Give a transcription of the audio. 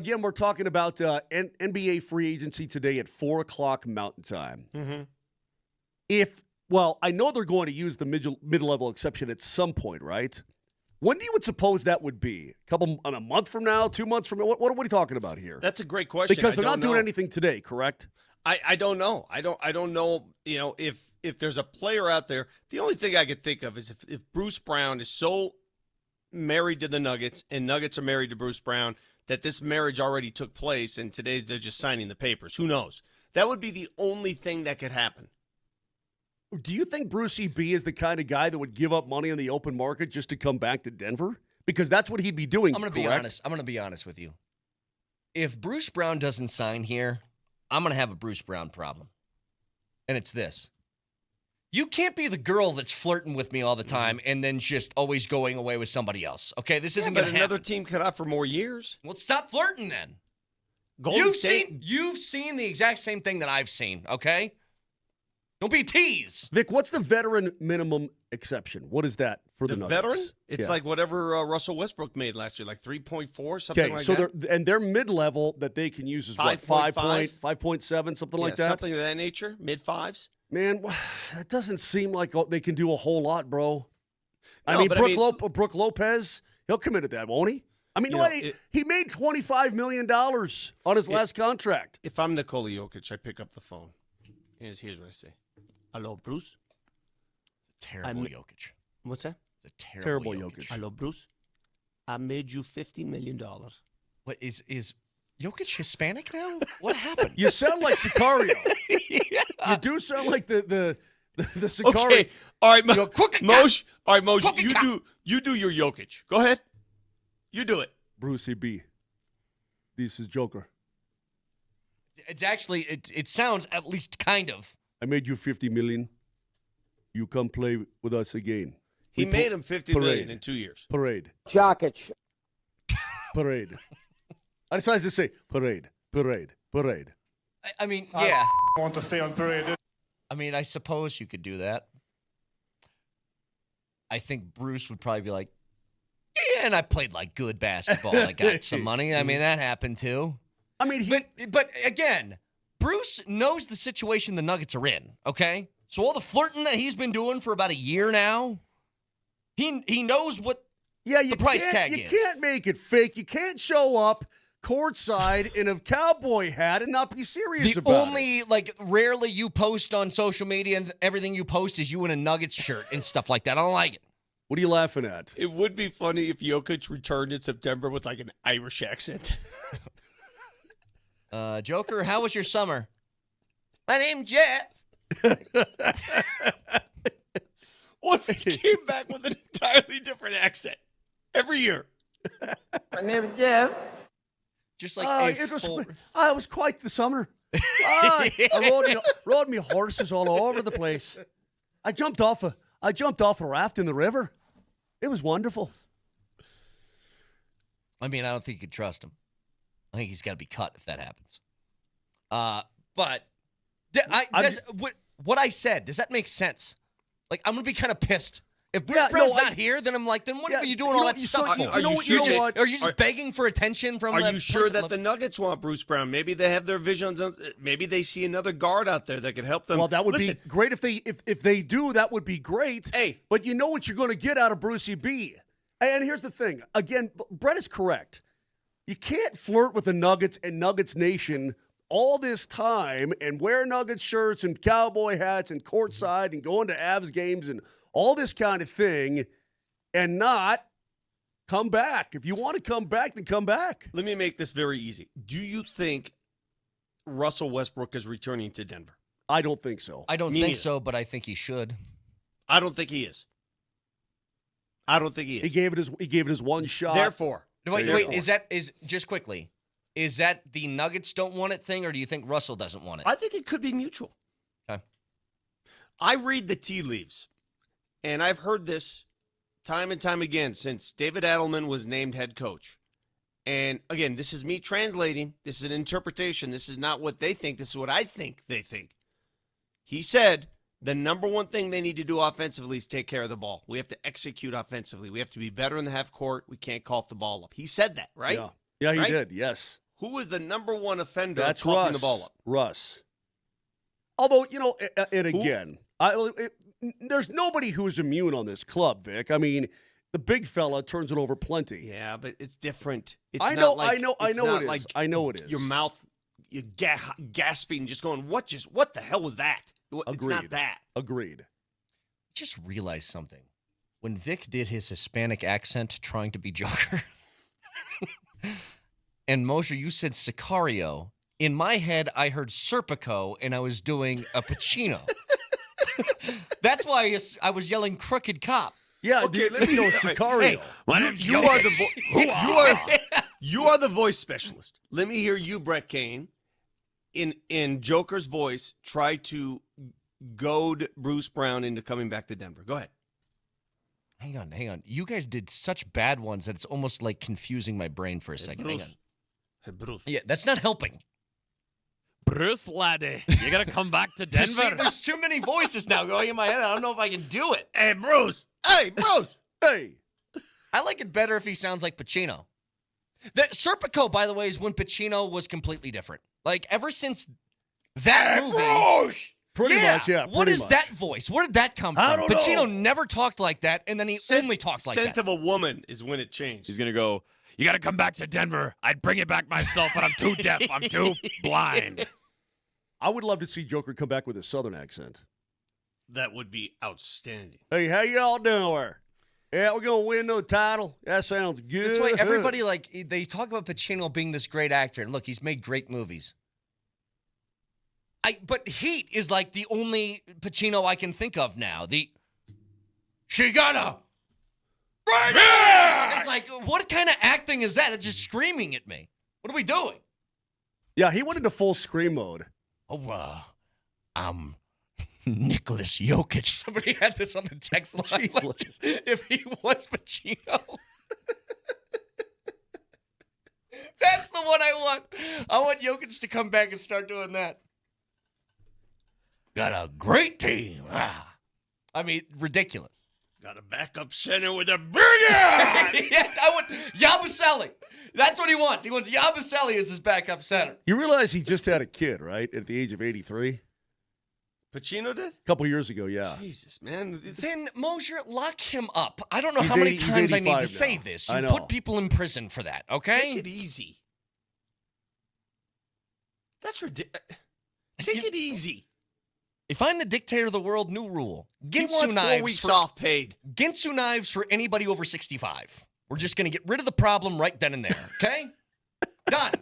Again, we're talking about NBA free agency today at 4 o'clock Mountain Time. Mm-hmm. I know they're going to use the mid-level exception at some point, right? When do you would suppose that would be? A month from now, 2 months from now? What are we talking about here? That's a great question. Because they're not doing anything today, correct? I don't know. I don't know. If there's a player out there, the only thing I could think of is if Bruce Brown is so married to the Nuggets and Nuggets are married to Bruce Brown that this marriage already took place and today they're just signing the papers. Who knows? That would be the only thing that could happen. Do you think Brucey B is the kind of guy that would give up money on the open market just to come back to Denver? Because that's what he'd be doing. I'm going to be honest. I'm going to be honest with you. If Bruce Brown doesn't sign here, I'm going to have a Bruce Brown problem. And it's this. You can't be the girl that's flirting with me all the time and then just always going away with somebody else. Okay, this isn't going to happen. But another team could offer more years. Well, stop flirting then. You've seen the exact same thing that I've seen, okay? Don't be a tease. Vic, what's the veteran minimum exception? What is that for the Nuggets? Veteran? It's like whatever Russell Westbrook made last year, like 3.4, something like that. Okay, so their mid-level that they can use is 5.7, something like that? Something of that nature, mid-fives. Man, that doesn't seem like they can do a whole lot, bro. No, Brook Lopez, he'll commit to that, won't he? I mean, he made $25 million on his last contract. If I'm Nikola Jokic, I pick up the phone. Here's what I say. Hello, Bruce? It's a terrible Jokic. What's that? It's a terrible Jokic. Hello, Bruce? I made you $50 million. What, is Jokic Hispanic now? What happened? You sound like Sicario. Yeah. You do sound like the Sicario. Okay. All right, Moj. All right, Moj, you do your Jokic. Go ahead. You do it. Brucey B. This is Joker. It's actually, it sounds at least kind of. I made you $50 million. You come play with us again. He made him $50 million in 2 years. Parade. Jokic. Parade. I decided to say parade. I mean, yeah. I want to stay on parade. I mean, I suppose you could do that. I think Bruce would probably be like, yeah, and I played like good basketball. I got some money. I mean, that happened too. I mean, but again, Bruce knows the situation the Nuggets are in, okay? So all the flirting that he's been doing for about a year now, he knows what the price tag is. You can't make it fake. You can't show up courtside in a cowboy hat and not be serious about it. The only, rarely you post on social media and everything you post is you in a Nuggets shirt and stuff like that. I don't like it. What are you laughing at? It would be funny if Jokic returned in September with an Irish accent. Joker, how was your summer? My name's Jeff. What if he came back with an entirely different accent every year? My name is Jeff. Just like it was quite the summer. I rode me horses all over the place. I jumped off a raft in the river. It was wonderful. I mean, I don't think you could trust him. I think he's got to be cut if that happens. But what I said, does that make sense? I'm going to be kind of pissed. If Bruce Brown's not here, then I'm like, then what are you doing all that stuff for? Are you just begging for attention from Are you sure that the Nuggets want Bruce Brown? Maybe they have their visions. Maybe they see another guard out there that could help them. Well, that would be great if they do. That would be great. Hey, but you know what you're going to get out of Brucey B. And here's the thing. Again, Brett is correct. You can't flirt with the Nuggets and Nuggets Nation all this time and wear Nuggets shirts and cowboy hats and courtside and going to Avs games and all this kind of thing and not come back. If you want to come back, then come back. Let me make this very easy. Do you think Russell Westbrook is returning to Denver? I don't think so. I don't think so, but I think he should. I don't think he is. He gave it his one shot. Therefore. Wait, is just quickly, is that the Nuggets don't want it thing, or do you think Russell doesn't want it? I think it could be mutual. Okay. I read the tea leaves, and I've heard this time and time again since David Adelman was named head coach. And again, this is me translating. This is an interpretation. This is not what they think. This is what I think they think. He said the number one thing they need to do offensively is take care of the ball. We have to execute offensively. We have to be better in the half court. We can't cough the ball up. He said that, right? Yeah, he did, yes. Who was the number one offender That's of coughing Russ. the ball up? Russ. Although, and again, there's nobody who's immune on this club, Vic. I mean, the big fella turns it over plenty. Yeah, but it's different. It's I not know like, it it's is. not like I know it is. Your mouth, you're gasping, just going, what the hell was that? It's not that. Agreed. Just realized something. When Vic did his Hispanic accent trying to be Joker, and Mosher, you said Sicario. In my head, I heard Serpico, and I was doing a Pacino. That's why I was yelling "crooked cop." Yeah, Okay, let me know Sicario. Hey, My name's you are the you are the voice specialist. Let me hear you, Brett Kane, in Joker's voice, try to goad Bruce Brown into coming back to Denver. Go ahead. Hang on. You guys did such bad ones that it's almost like confusing my brain for a second. Hang on. Hey, Bruce. Yeah, that's not helping. Bruce, laddie, you gotta come back to Denver. See, there's too many voices now going in my head. I don't know if I can do it. Hey, Bruce. Hey, Bruce. Hey. I like it better if he sounds like Pacino. That Serpico, by the way, is when Pacino was completely different. Like, ever since that movie. Bruce. Pretty much, yeah. What pretty is much. that voice? Where did that come from? I don't Pacino know. never talked like that, and then he only talked like Scent that. of a woman is when it changed. He's gonna go, you gotta come back to Denver. I'd bring it back myself, but I'm too deaf. I'm too blind. I would love to see Joker come back with a Southern accent. That would be outstanding. Hey, how y'all doing? Yeah, we're gonna win the title. That sounds good. That's why everybody, they talk about Pacino being this great actor, and look, he's made great movies. But Heat is like the only Pacino I can think of now. She gotta right here! It's like, what kind of acting is that? It's just screaming at me. What are we doing? Yeah, he went into full scream mode. Oh, I'm Nicholas Jokic. Somebody had this on the text line. If he was Pacino. That's the one I want. I want Jokic to come back and start doing that. Got a great team. I mean, ridiculous. Got a backup center with a burger. Yeah, I want Yabusele. That's what he wants. He wants Yabusele as his backup center. You realize he just had a kid, right? At the age of 83? Pacino did? A couple years ago, yeah. Jesus, man. Then Mosher, lock him up. I don't know He's how many 80 he's times I need 85 to say now. this. I You know. put people in prison for that, okay? Take it easy. That's ridiculous. Take it easy. If I'm the dictator of the world, new rule. He Ginsu wants 4 knives weeks for, off paid. Ginsu knives for anybody over 65. We're just going to get rid of the problem right then and there, okay? Done.